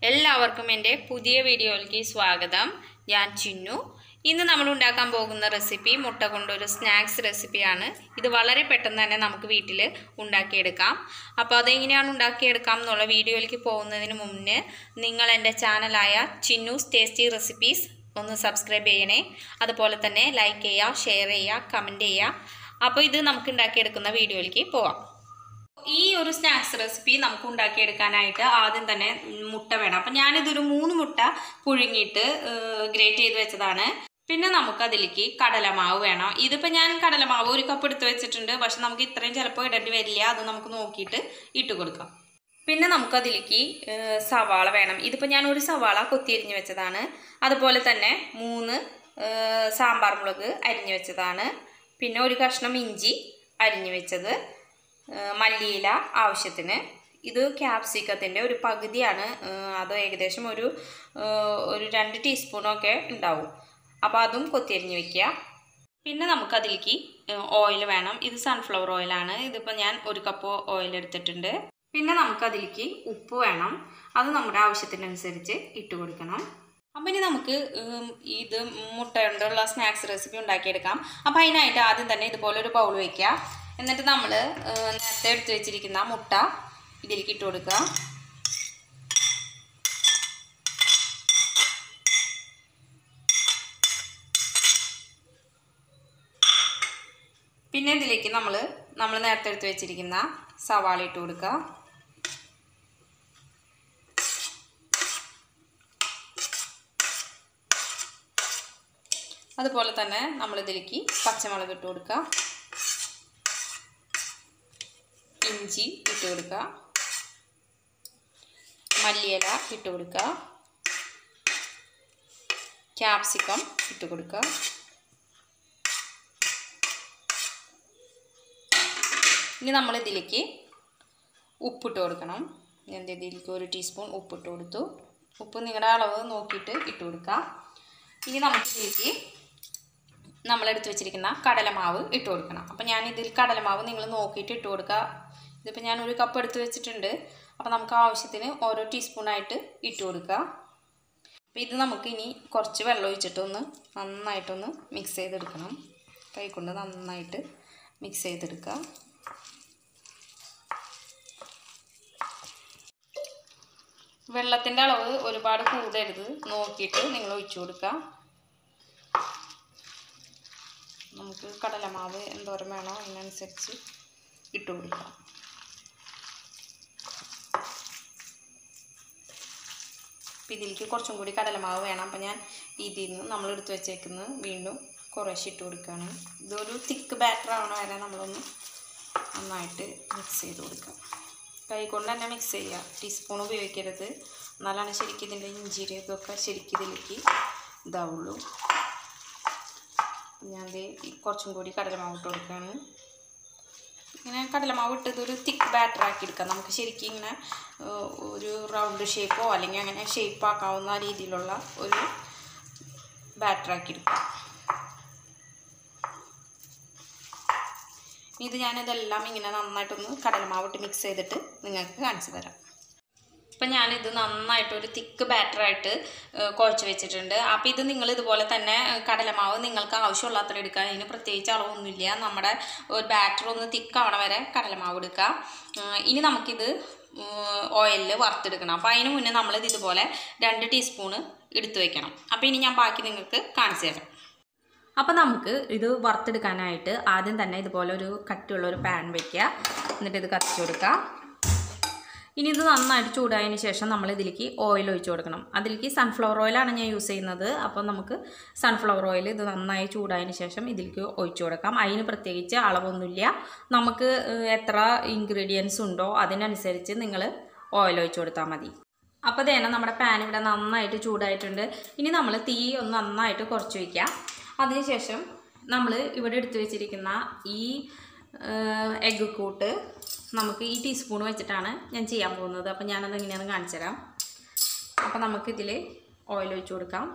എല്ലാവർക്കും എൻ്റെ പുതിയ വീഡിയോയിലേക്ക് സ്വാഗതം. ഞാൻ ചിന്നു. ഇന്ന് നമ്മൾ ഉണ്ടാക്കാൻ പോകുന്ന റെസിപ്പി മുട്ട കൊണ്ടൊരു സ്നാക്സ് റെസിപ്പിയാണ്. ഇത് വളരെ പെട്ടെന്ന് തന്നെ നമുക്ക് വീട്ടിൽ ഉണ്ടാക്കിയെടുക്കാം. അപ്പോൾ അതെങ്ങനെയാണ് ഉണ്ടാക്കിയെടുക്കാം എന്നുള്ള വീഡിയോയിലേക്ക് പോകുന്നതിന് മുന്നേ നിങ്ങൾ എൻ്റെ ചാനലായ ചിന്നൂസ് ടേസ്റ്റി റെസിപ്പീസ് ഒന്ന് സബ്സ്ക്രൈബ് ചെയ്യണേ. അതുപോലെ തന്നെ ലൈക്ക് ചെയ്യുക, ഷെയർ ചെയ്യുക, കമൻറ്റ് ചെയ്യുക. അപ്പോൾ ഇത് നമുക്ക് ഉണ്ടാക്കിയെടുക്കുന്ന വീഡിയോയിലേക്ക് പോവാം. ഈ ഒരു സ്നാക്സ് റെസിപ്പി നമുക്ക് ഉണ്ടാക്കിയെടുക്കാനായിട്ട് ആദ്യം തന്നെ മുട്ട വേണം. അപ്പം ഞാനിതൊരു 3 മുട്ട പുഴുങ്ങിയിട്ട് ഗ്രേറ്റ് ചെയ്ത് വെച്ചതാണ്. പിന്നെ നമുക്ക് അതിലേക്ക് കടലമാവ് വേണം. ഇതിപ്പോൾ ഞാൻ കടലമാവ് 1 കപ്പ് എടുത്ത് വെച്ചിട്ടുണ്ട്. പക്ഷെ നമുക്ക് ഇത്രയും ചിലപ്പോൾ ഇടേണ്ടി വരില്ല. അത് നമുക്ക് നോക്കിയിട്ട് ഇട്ട് കൊടുക്കാം. പിന്നെ നമുക്കതിലേക്ക് സവാള വേണം. ഇതിപ്പോൾ ഞാൻ ഒരു സവാള കൊത്തിയരിഞ്ഞ് വെച്ചതാണ്. അതുപോലെ തന്നെ 3 സാമ്പാർ മുളക് അരിഞ്ഞ് വെച്ചതാണ്. പിന്നെ ഒരു കഷ്ണം ഇഞ്ചി അരിഞ്ഞ് വെച്ചത്, മല്ലിയില ആവശ്യത്തിന്. ഇത് ക്യാപ്സിക്കത്തിൻ്റെ ഒരു പകുതിയാണ്. അത് ഏകദേശം ഒരു 2 ടീസ്പൂണൊക്കെ ഉണ്ടാവും. അപ്പോൾ അതും കൊത്തിയരിഞ്ഞ് വെക്കുക. പിന്നെ നമുക്കതിലേക്ക് ഓയിൽ വേണം. ഇത് സൺഫ്ലവർ ഓയിലാണ്. ഇതിപ്പോൾ ഞാൻ 1 കപ്പ് ഓയിൽ എടുത്തിട്ടുണ്ട്. പിന്നെ നമുക്കതിലേക്ക് ഉപ്പ് വേണം. അത് നമ്മുടെ ആവശ്യത്തിനനുസരിച്ച് ഇട്ട് കൊടുക്കണം. അപ്പം ഇനി നമുക്ക് ഇത് മുട്ട കൊണ്ടുള്ള സ്നാക്സ് റെസിപ്പി ഉണ്ടാക്കിയെടുക്കാം. അപ്പോൾ അതിനായിട്ട് ആദ്യം തന്നെ ഇതുപോലെ ഒരു ബൗൾ വയ്ക്കുക. എന്നിട്ട് നമ്മൾ നേരത്തെ എടുത്ത് വെച്ചിരിക്കുന്ന മുട്ട ഇതിലേക്ക് ഇട്ട് കൊടുക്കുക. പിന്നെ ഇതിലേക്ക് നമ്മൾ നേരത്തെ എടുത്ത് വെച്ചിരിക്കുന്ന സവാള ഇട്ട് കൊടുക്കുക. അതുപോലെ തന്നെ നമ്മളിതിലേക്ക് പച്ചമുളക് ഇട്ട് കൊടുക്കുക, ഇഞ്ചി ഇട്ട് കൊടുക്കുക, മല്ലിയില ഇട്ട് കൊടുക്കുക, ക്യാപ്സിക്കം ഇട്ട് കൊടുക്കുക. ഇനി നമ്മളിതിലേക്ക് ഉപ്പിട്ട് കൊടുക്കണം. ഞാൻ ഇതിലേക്ക് 1 ടീസ്പൂൺ ഉപ്പിട്ട് കൊടുത്തു. ഉപ്പ് നിങ്ങളുടെ അളവ് നോക്കിയിട്ട് ഇട്ട് കൊടുക്കുക. ഇനി നമുക്കിതിലേക്ക് നമ്മളെടുത്ത് വെച്ചിരിക്കുന്ന കടലമാവ് ഇട്ട് കൊടുക്കണം. അപ്പോൾ ഞാനിതിൽ കടലമാവ് നിങ്ങൾ നോക്കിയിട്ട് ഇട്ട് കൊടുക്കുക. ഇതിപ്പോൾ ഞാൻ 1 കപ്പ് എടുത്ത് വെച്ചിട്ടുണ്ട്. അപ്പോൾ നമുക്ക് ആവശ്യത്തിന് ഓരോ ടീസ്പൂണായിട്ട് ഇട്ട് കൊടുക്കുക. അപ്പോൾ ഇത് നമുക്ക് ഇനി കുറച്ച് വെള്ളം ഒഴിച്ചിട്ടൊന്ന് നന്നായിട്ടൊന്ന് മിക്സ് ചെയ്തെടുക്കണം. കൈകൊണ്ട് നന്നായിട്ട് മിക്സ് ചെയ്തെടുക്കുക. വെള്ളത്തിൻ്റെ അളവ് ഒരുപാട് കൂടരുത്, നോക്കിയിട്ട് നിങ്ങൾ ഒഴിച്ചു കൊടുക്കുക. നമുക്ക് കടലമാവ് എന്തോരം വേണോ അതിനനുസരിച്ച് ഇട്ട് കൊടുക്കാം. അപ്പം ഇതിലേക്ക് കുറച്ചും കൂടി കടലമാവ് വേണം. അപ്പം ഞാൻ ഇതിൽ നിന്ന് നമ്മളെടുത്ത് വെച്ചേക്കുന്നത് വീണ്ടും കുറേശ്ശെ ഇട്ട് കൊടുക്കുകയാണ്. ഇതൊരു തിക്ക് ബാറ്റർ ആവണ വരെ നമ്മളൊന്ന് നന്നായിട്ട് മിക്സ് ചെയ്ത് കൊടുക്കാം. കൈകൊണ്ട് തന്നെ മിക്സ് ചെയ്യുക, ടീസ്പൂൺ ഉപയോഗിക്കരുത്. എന്നാലാണ് ശരിക്കും ഇതിൻ്റെ ഇഞ്ചിയുടെ ഇതൊക്കെ ശരിക്കും ഇതിലേക്ക് ഇതാവുള്ളൂ. ഞാൻ കുറച്ചും കൂടി കടലമാവ് ഇട്ട് കൊടുക്കുകയാണ്. ഇങ്ങനെ കടലമാവ് ഇട്ട് ഇതൊരു തിക്ക് ബാറ്റർ ആക്കി എടുക്കാം. നമുക്ക് ശരിക്കും ഇങ്ങനെ ഒരു റൗണ്ട് ഷേപ്പോ അല്ലെങ്കിൽ അങ്ങനെ ഷേപ്പ് ആക്കാവുന്ന രീതിയിലുള്ള ഒരു ബാറ്റർ ആക്കി എടുക്കാം. ഇത് ഞാനിതെല്ലാം ഇങ്ങനെ നന്നായിട്ടൊന്ന് കടലമാവിട്ട് മിക്സ് ചെയ്തിട്ട് നിങ്ങൾക്ക് കാണിച്ചു തരാം. ഇപ്പം ഞാനിത് നന്നായിട്ടൊരു തിക്ക് ബാറ്ററായിട്ട് കുഴച്ച് വെച്ചിട്ടുണ്ട്. അപ്പോൾ ഇത് നിങ്ങൾ ഇതുപോലെ തന്നെ കടലമാവ് നിങ്ങൾക്ക് ആവശ്യമുള്ളത്ര എടുക്കുക. അതിന് പ്രത്യേകിച്ച് അളവൊന്നുമില്ല. നമ്മുടെ ഒരു ബാറ്റർ ഒന്ന് തിക്കാവണ വരെ കടലമാവ് എടുക്കുക. ഇനി നമുക്കിത് ഓയിലിൽ വറുത്തെടുക്കണം. അപ്പോൾ അതിന് മുന്നേ നമ്മളിത് ഇതുപോലെ 2 ടീസ്പൂണ് എടുത്ത് വയ്ക്കണം. അപ്പോൾ ഇനി ഞാൻ ബാക്കി നിങ്ങൾക്ക് കാണിച്ചു തരാം. അപ്പോൾ നമുക്ക് ഇത് വറുത്തെടുക്കാനായിട്ട് ആദ്യം തന്നെ ഇതുപോലെ ഒരു കട്ടിയുള്ളൊരു പാൻ വയ്ക്കുക. എന്നിട്ട് ഇത് കത്തിച്ച് കൊടുക്കുക. ഇനി ഇത് നന്നായിട്ട് ചൂടായതിന് ശേഷം നമ്മൾ ഇതിലേക്ക് ഓയിൽ ഒഴിച്ച് കൊടുക്കണം. അതിലേക്ക് സൺഫ്ലവർ ഓയിലാണ് ഞാൻ യൂസ് ചെയ്യുന്നത്. അപ്പോൾ നമുക്ക് സൺഫ്ലവർ ഓയിൽ ഇത് നന്നായി ചൂടായതിന് ശേഷം ഇതിലേക്ക് ഒഴിച്ച് കൊടുക്കാം. അതിന് പ്രത്യേകിച്ച് അളവൊന്നുമില്ല. നമുക്ക് എത്ര ഇൻഗ്രീഡിയൻസ് ഉണ്ടോ അതിനനുസരിച്ച് നിങ്ങൾ ഓയിൽ ഒഴിച്ച് കൊടുത്താൽ മതി. അപ്പോൾ ഇതേനെ നമ്മുടെ പാൻ ഇവിടെ നന്നായിട്ട് ചൂടായിട്ടുണ്ട്. ഇനി നമ്മൾ തീ ഒന്ന് നന്നായിട്ട് കുറച്ച് വയ്ക്കുക. അതിനുശേഷം നമ്മൾ ഇവിടെ എടുത്ത് വെച്ചിരിക്കുന്ന ഈ എഗ്ഗ് കൂട്ട് നമുക്ക് ഈ ടീസ്പൂൺ വെച്ചിട്ടാണ് ഞാൻ ചെയ്യാൻ പോകുന്നത്. അപ്പോൾ ഞാനത് എങ്ങനെയാണെന്ന് കാണിച്ചു തരാം. അപ്പോൾ നമുക്കിതിൽ ഓയിൽ ഒഴിച്ച് കൊടുക്കാം.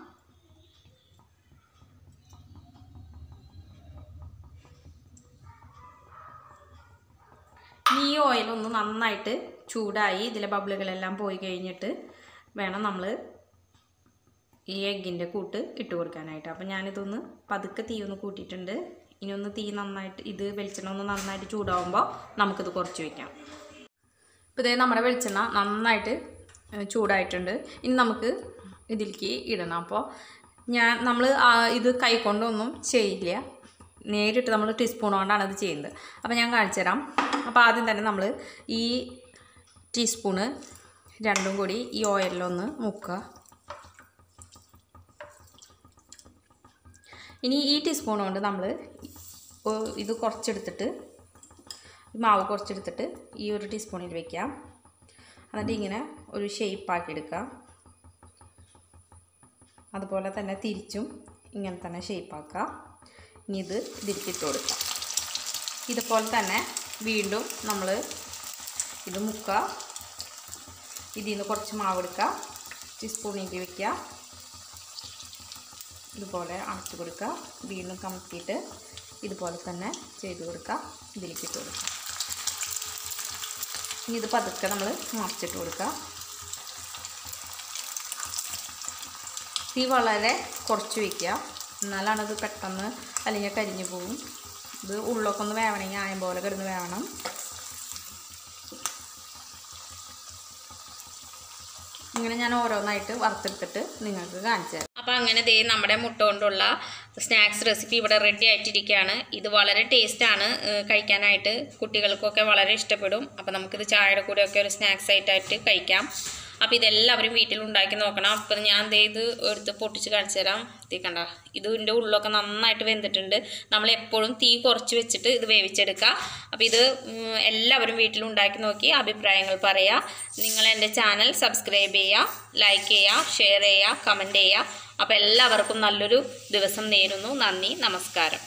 ഈ ഓയിൽ ഒന്ന് നന്നായിട്ട് ചൂടായി ഇതിലെ ബബിളുകളെല്ലാം പോയി കഴിഞ്ഞിട്ട് വേണം നമ്മൾ ഈ എഗ്ഗിൻ്റെ കൂട്ട് ഇട്ട് കൊടുക്കാനായിട്ട്. അപ്പോൾ ഞാനിതൊന്ന് പതുക്കെ തീ ഒന്ന് കൂട്ടിയിട്ടുണ്ട്. ഇനി ഒന്ന് തീ നന്നായിട്ട് ഇത് വെളിച്ചെണ്ണ ഒന്ന് നന്നായിട്ട് ചൂടാവുമ്പോൾ നമുക്കിത് കുറച്ച് വയ്ക്കാം. ഇപ്പോൾ ഇതേ നമ്മുടെ വെളിച്ചെണ്ണ നന്നായിട്ട് ചൂടായിട്ടുണ്ട്. ഇനി നമുക്ക് ഇതിലേക്ക് ഇടണം. അപ്പോൾ നമ്മൾ ഇത് കൈകൊണ്ടൊന്നും ചെയ്യില്ല, നേരിട്ട് നമ്മൾ ടീസ്പൂൺ കൊണ്ടാണ് ഇത് ചെയ്യുന്നത്. അപ്പോൾ ഞാൻ കാണിച്ചു തരാം. അപ്പോൾ ആദ്യം തന്നെ നമ്മൾ ഈ ടീസ്പൂണ് രണ്ടും കൂടി ഈ ഓയിലൊന്ന് മുക്കുക. ഇനി ഈ ടീസ്പൂൺ കൊണ്ട് നമ്മൾ ഇത് കുറച്ചെടുത്തിട്ട് മാവ് കുറച്ചെടുത്തിട്ട് ഈ ഒരു ടീസ്പൂണിൽ വയ്ക്കാം. എന്നിട്ട് ഇങ്ങനെ ഒരു ഷേപ്പാക്കി എടുക്കാം. അതുപോലെ തന്നെ തിരിച്ചും ഇങ്ങനെ തന്നെ ഷേപ്പാക്കാം. ഇനി ഇതിരിക്കിട്ട് കൊടുക്കാം. ഇതുപോലെ തന്നെ വീണ്ടും നമ്മൾ ഇത് മുക്കുക. ഇതിൽ നിന്ന് കുറച്ച് മാവ് എടുക്കുക, ടീസ്പൂണിലേക്ക് വയ്ക്കുക, ഇതുപോലെ അടച്ചു കൊടുക്കുക. വീണ്ടും കമത്തിയിട്ട് ഇതുപോലെ തന്നെ ചെയ്ത് കൊടുക്കുക, ഇതിലേക്ക് ഇട്ട് കൊടുക്കുക. ഇനി ഇത് പതുക്കെ നമ്മൾ മറിച്ചിട്ട് കൊടുക്കുക. തീ വളരെ കുറച്ച് വയ്ക്കുക, എന്നാലാണ് ഇത് പെട്ടെന്ന് അല്ലെങ്കിൽ കരിഞ്ഞു പോകും. ഇത് ഉള്ളൊക്കെ ഒന്ന് വേവണമെങ്കിൽ ആയം പോലെ കിടന്ന് വേവണം. ഇങ്ങനെ ഞാൻ ഓരോന്നായിട്ട് വറുത്തെടുത്തിട്ട് നിങ്ങൾക്ക് കാണിച്ചു തരാം. അപ്പോൾ അങ്ങനെ ദേ നമ്മുടെ മുട്ട കൊണ്ടുള്ള സ്നാക്സ് റെസിപ്പി ഇവിടെ റെഡി ആയിട്ടിരിക്കുകയാണ്. ഇത് വളരെ ടേസ്റ്റാണ് കഴിക്കാനായിട്ട്, കുട്ടികൾക്കൊക്കെ വളരെ ഇഷ്ടപ്പെടും. അപ്പോൾ നമുക്കിത് ചായയുടെ കൂടെയൊക്കെ ഒരു സ്നാക്സ് ആയിട്ട് കഴിക്കാം. അപ്പോൾ ഇതെല്ലാവരും വീട്ടിൽ ഉണ്ടാക്കി നോക്കണം. അപ്പോൾ ഞാൻ ഇത് എടുത്ത് പൊട്ടിച്ച് കാണിച്ചു തരാം. തീ കണ്ട, ഇതിൻ്റെ ഉള്ളൊക്കെ നന്നായിട്ട് വെന്തിട്ടുണ്ട്. നമ്മൾ എപ്പോഴും തീ കുറച്ച് വെച്ചിട്ട് ഇത് വേവിച്ചെടുക്കുക. അപ്പോൾ ഇത് എല്ലാവരും വീട്ടിൽ ഉണ്ടാക്കി നോക്കി അഭിപ്രായങ്ങൾ പറയുക. നിങ്ങൾ എൻ്റെ ചാനൽ സബ്സ്ക്രൈബ് ചെയ്യുക, ലൈക്ക് ചെയ്യുക, ഷെയർ ചെയ്യുക, കമൻറ്റ് ചെയ്യുക. അപ്പോൾ എല്ലാവർക്കും നല്ലൊരു ദിവസം നേരുന്നു. നന്ദി, നമസ്കാരം.